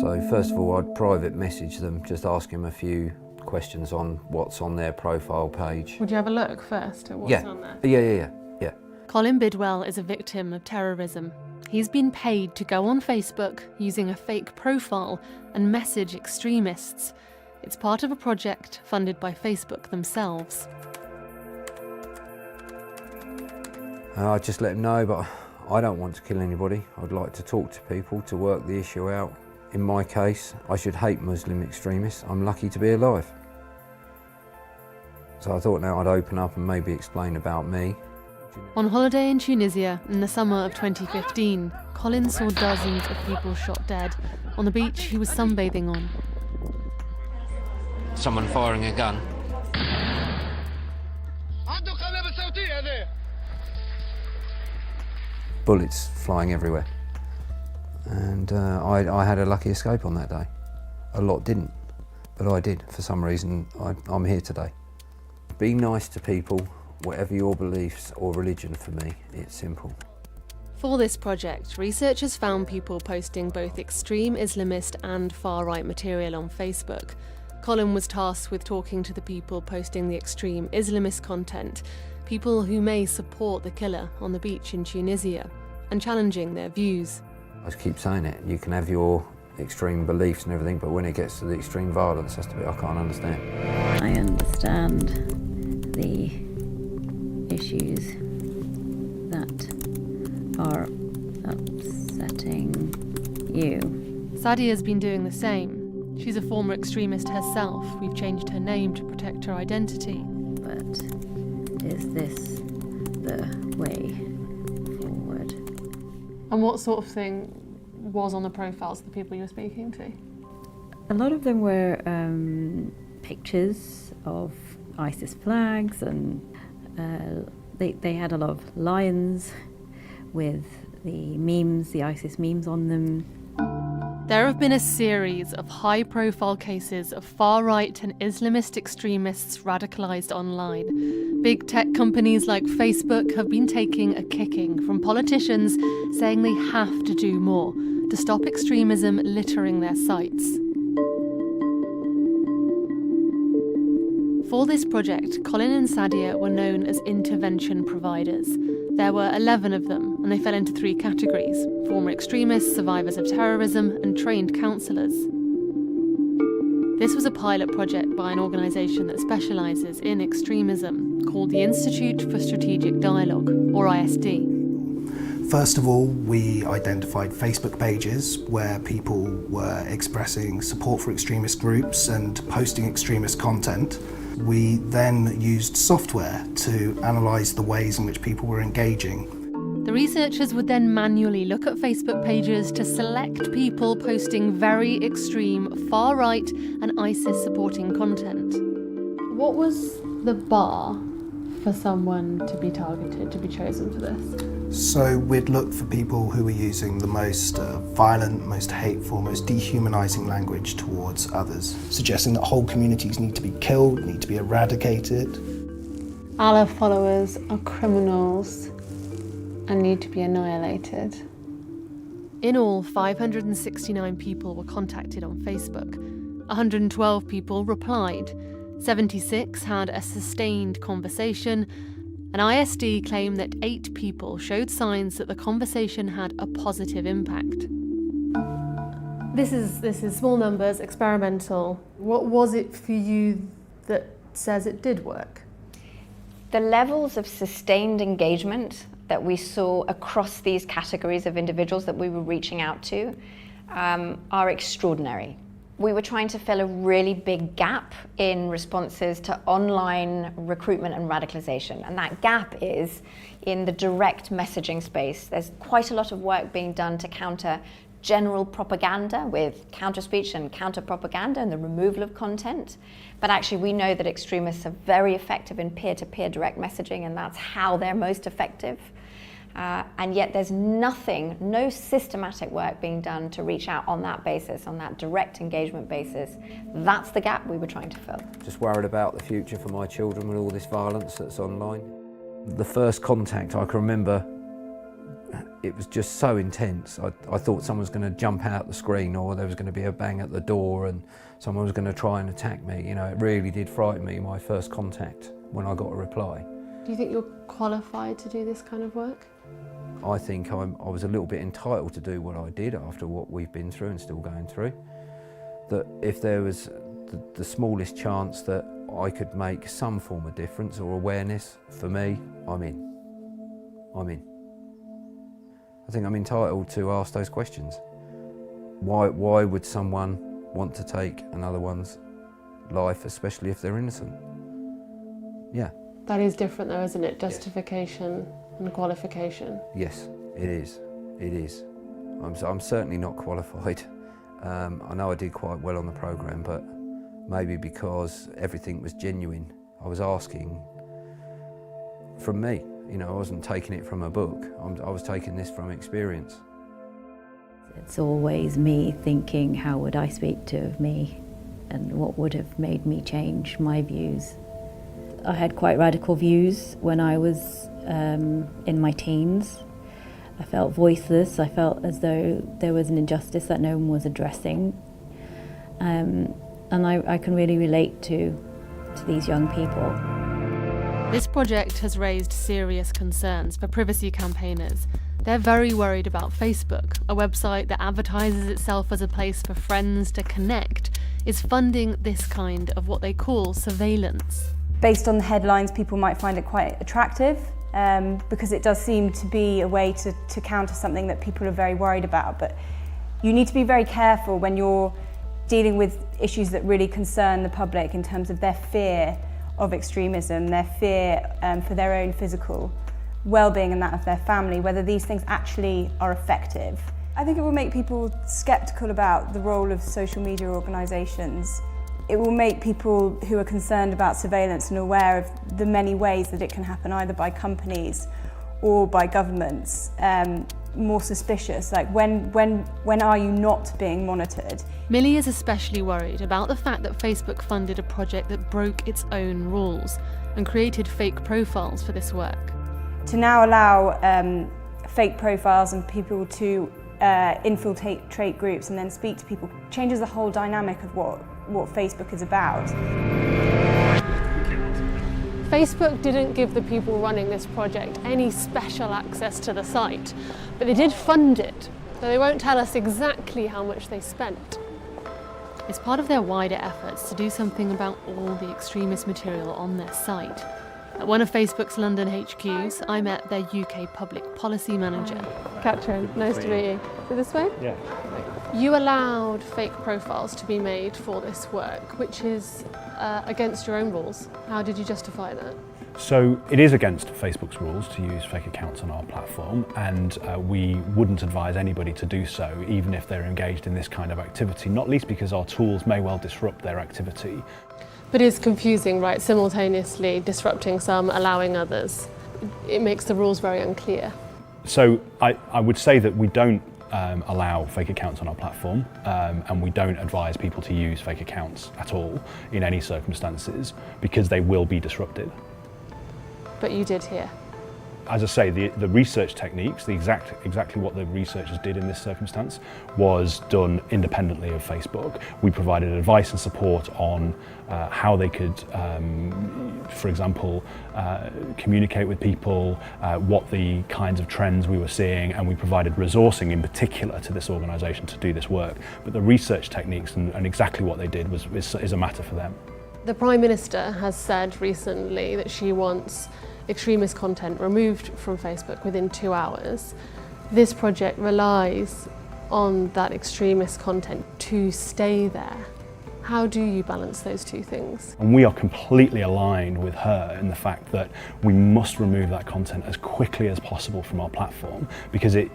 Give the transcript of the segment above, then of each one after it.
So first of all, I'd private message them, just ask them a few questions on what's on their profile page. Would you have a look first at what's on there? Yeah. Colin Bidwell is a victim of terrorism. He's been paid to go on Facebook using a fake profile and message extremists. It's part of a project funded by Facebook themselves. I just let them know, but I don't want to kill anybody. I'd like to talk to people to work the issue out. In my case, I should hate Muslim extremists. I'm lucky to be alive. So I thought now I'd open up and maybe explain about me. On holiday in Tunisia in the summer of 2015, Colin saw dozens of people shot dead on the beach he was sunbathing on. Someone firing a gun. Bullets flying everywhere. And I had a lucky escape on that day. A lot didn't, but I did. For some reason, I'm here today. Be nice to people, whatever your beliefs or religion. For me, it's simple. For this project, researchers found people posting both extreme Islamist and far-right material on Facebook. Colin was tasked with talking to the people posting the extreme Islamist content, people who may support the killer on the beach in Tunisia, and challenging their views. I just keep saying it, you can have your extreme beliefs and everything, but when it gets to the extreme violence, that's the bit I can't understand. I understand the issues that are upsetting you. Sadia's been doing the same. She's a former extremist herself. We've changed her name to protect her identity. But is this the way forward? And what sort of thing was on the profiles of the people you were speaking to? A lot of them were pictures of ISIS flags, and they had a lot of lions with the memes, the ISIS memes on them. There have been a series of high-profile cases of far-right and Islamist extremists radicalised online. Big tech companies like Facebook have been taking a kicking from politicians saying they have to do more to stop extremism littering their sites. For this project, Colin and Sadia were known as intervention providers. There were 11 of them, and they fell into 3 categories: former extremists, survivors of terrorism, and trained counsellors. This was a pilot project by an organisation that specialises in extremism, called the Institute for Strategic Dialogue, or ISD. First of all, we identified Facebook pages where people were expressing support for extremist groups and posting extremist content. We then used software to analyse the ways in which people were engaging. The researchers would then manually look at Facebook pages to select people posting very extreme, far-right and ISIS-supporting content. What was the bar for someone to be targeted, to be chosen for this? So we'd look for people who were using the most violent, most hateful, most dehumanising language towards others, suggesting that whole communities need to be killed, need to be eradicated. Allah followers are criminals and need to be annihilated. In all, 569 people were contacted on Facebook. 112 people replied. 76 had a sustained conversation. An ISD claimed that 8 people showed signs that the conversation had a positive impact. This is small numbers, experimental. What was it for you that says it did work? The levels of sustained engagement that we saw across these categories of individuals that we were reaching out to are extraordinary. We were trying to fill a really big gap in responses to online recruitment and radicalization. And that gap is in the direct messaging space. There's quite a lot of work being done to counter general propaganda with counter-speech and counter-propaganda and the removal of content. But actually we know that extremists are very effective in peer-to-peer direct messaging, and that's how they're most effective. And yet there's no systematic work being done to reach out on that basis, on that direct engagement basis. That's the gap we were trying to fill. Just worried about the future for my children with all this violence that's online. The first contact I can remember it was just so intense. I thought someone was going to jump out the screen, or there was going to be a bang at the door and someone was going to try and attack me. You know, it really did frighten me, my first contact, when I got a reply. Do you think you're qualified to do this kind of work? I think I was a little bit entitled to do what I did after what we've been through and still going through. That if there was the smallest chance that I could make some form of difference or awareness for me, I'm in. I'm in. I think I'm entitled to ask those questions. Why would someone want to take another one's life, especially if they're innocent? Yeah. That is different though, isn't it? Justification and qualification. Yes, it is. It is. I'm certainly not qualified. I know I did quite well on the programme, but maybe because everything was genuine. I was asking from me. You know, I wasn't taking it from a book. I was taking this from experience. It's always me thinking, how would I speak to me, and what would have made me change my views. I had quite radical views when I was in my teens. I felt voiceless. I felt as though there was an injustice that no one was addressing. And I can really relate to these young people. This project has raised serious concerns for privacy campaigners. They're very worried about Facebook, a website that advertises itself as a place for friends to connect, is funding this kind of what they call surveillance. Based on the headlines, people might find it quite attractive because it does seem to be a way to counter something that people are very worried about. But you need to be very careful when you're dealing with issues that really concern the public in terms of their fear of extremism, their fear for their own physical well-being and that of their family, whether these things actually are effective. I think it will make people sceptical about the role of social media organisations. It will make people who are concerned about surveillance and aware of the many ways that it can happen, either by companies or by governments, more suspicious. Like when are you not being monitored? Millie is especially worried about the fact that Facebook funded a project that broke its own rules and created fake profiles for this work. To now allow fake profiles and people to infiltrate groups and then speak to people changes the whole dynamic of what Facebook is about. Facebook didn't give the people running this project any special access to the site, but they did fund it, though they won't tell us exactly how much they spent. It's part of their wider efforts to do something about all the extremist material on their site. At one of Facebook's London HQs, I met their UK public policy manager. Katrin, nice to meet you. So this way? Yeah. You allowed fake profiles to be made for this work, which is against your own rules. How did you justify that? So it is against Facebook's rules to use fake accounts on our platform, and we wouldn't advise anybody to do so, even if they're engaged in this kind of activity, not least because our tools may well disrupt their activity. But it's confusing, right? Simultaneously disrupting some, allowing others. It makes the rules very unclear. So I would say that we don't allow fake accounts on our platform, and we don't advise people to use fake accounts at all in any circumstances, because they will be disrupted. But you did here. As I say, the research techniques, exactly what the researchers did in this circumstance was done independently of Facebook. We provided advice and support on how they could, for example, communicate with people, what the kinds of trends we were seeing, and we provided resourcing in particular to this organisation to do this work. But the research techniques and exactly what they did is a matter for them. The Prime Minister has said recently that she wants extremist content removed from Facebook within 2 hours. This project relies on that extremist content to stay there. How do you balance those two things? And we are completely aligned with her in the fact that we must remove that content as quickly as possible from our platform, because it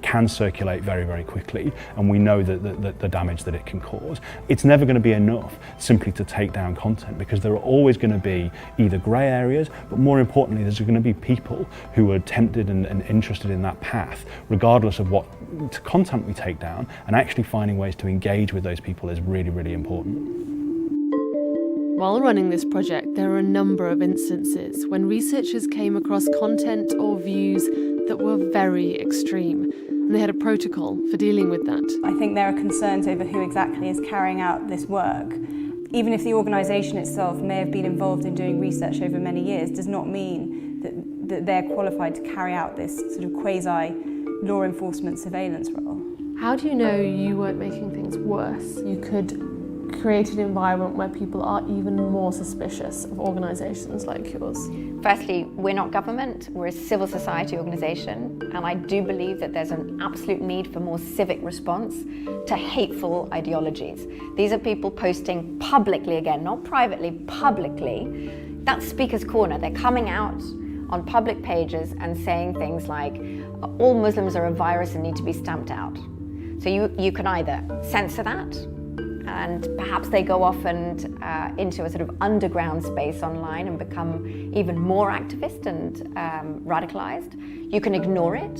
can circulate very, very quickly, and we know that the damage that it can cause. It's never going to be enough simply to take down content, because there are always going to be either grey areas, but more importantly, there's going to be people who are tempted and interested in that path, regardless of what content we take down, and actually finding ways to engage with those people is really, really important. While running this project, there are a number of instances when researchers came across content or views that were very extreme, and they had a protocol for dealing with that. I think there are concerns over who exactly is carrying out this work. Even if the organisation itself may have been involved in doing research over many years, does not mean that they're qualified to carry out this sort of quasi-law enforcement surveillance role. How do you know you weren't making things worse? You could create an environment where people are even more suspicious of organisations like yours. Firstly, we're not government, we're a civil society organisation, and I do believe that there's an absolute need for more civic response to hateful ideologies. These are people posting publicly, again, not privately, publicly. That's Speaker's Corner. They're coming out on public pages and saying things like, all Muslims are a virus and need to be stamped out. So you can either censor that, and perhaps they go off and into a sort of underground space online and become even more activist and radicalized. You can ignore it,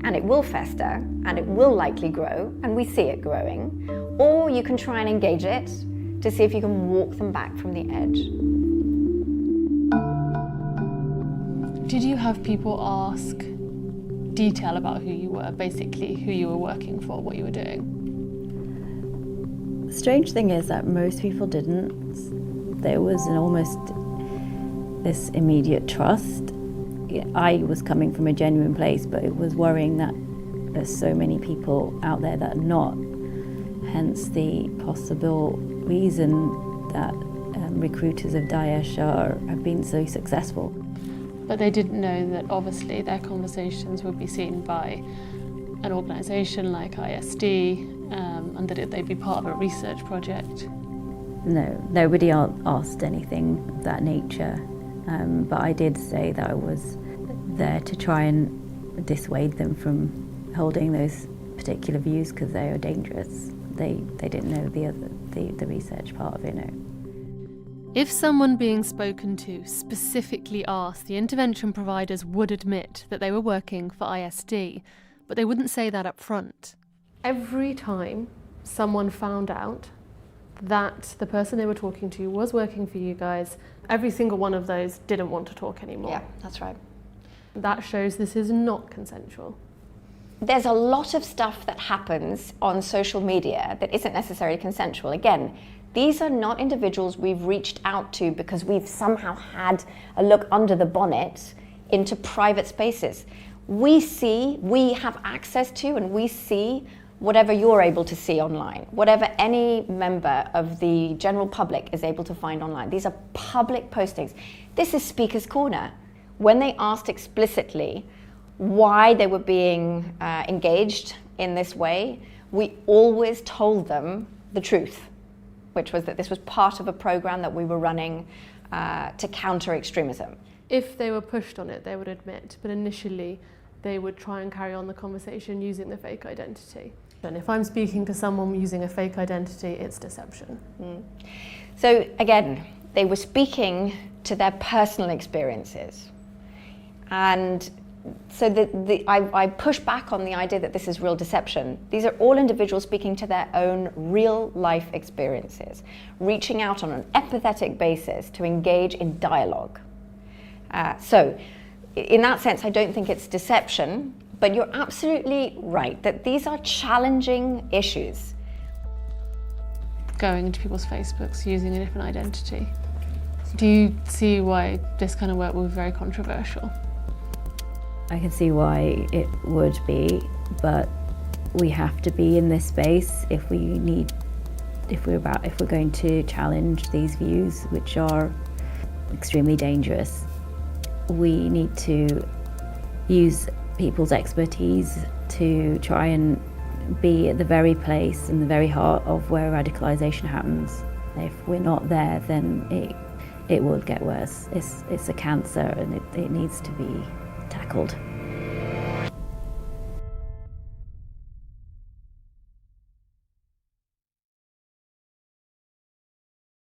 and it will fester, and it will likely grow, and we see it growing. Or you can try and engage it to see if you can walk them back from the edge. Did you have people ask detail about who you were, basically who you were working for, what you were doing? The strange thing is that most people didn't. There was almost this immediate trust. I was coming from a genuine place, but it was worrying that there's so many people out there that are not. Hence the possible reason that recruiters of Daesh have been so successful. But they didn't know that obviously their conversations would be seen by an organisation like ISD, and that they'd be part of a research project. No, nobody asked anything of that nature, but I did say that I was there to try and dissuade them from holding those particular views because they are dangerous. They didn't know the research part of it, no. If someone being spoken to specifically asked, the intervention providers would admit that they were working for ISD, but they wouldn't say that up front. Every time someone found out that the person they were talking to was working for you guys, every single one of those didn't want to talk anymore. Yeah, that's right. That shows this is not consensual. There's a lot of stuff that happens on social media that isn't necessarily consensual. Again, these are not individuals we've reached out to because we've somehow had a look under the bonnet into private spaces. We have access to, and we see whatever you're able to see online, whatever any member of the general public is able to find online. These are public postings. This is Speaker's Corner. When they asked explicitly why they were being engaged in this way, we always told them the truth, which was that this was part of a program that we were running to counter extremism. If they were pushed on it, they would admit, but initially they would try and carry on the conversation using the fake identity. And if I'm speaking to someone using a fake identity, it's deception. So again, they were speaking to their personal experiences. And so I push back on the idea that this is real deception. These are all individuals speaking to their own real life experiences, reaching out on an empathetic basis to engage in dialogue. So in that sense, I don't think it's deception, but you're absolutely right that these are challenging issues. Going into people's Facebooks using a different identity. Do you see why this kind of work will be very controversial? I can see why it would be, but we have to be in this space if we're going to challenge these views, which are extremely dangerous. We need to use people's expertise to try and be at the very place and the very heart of where radicalisation happens. If we're not there, then it will get worse. It's a cancer and it needs to be tackled.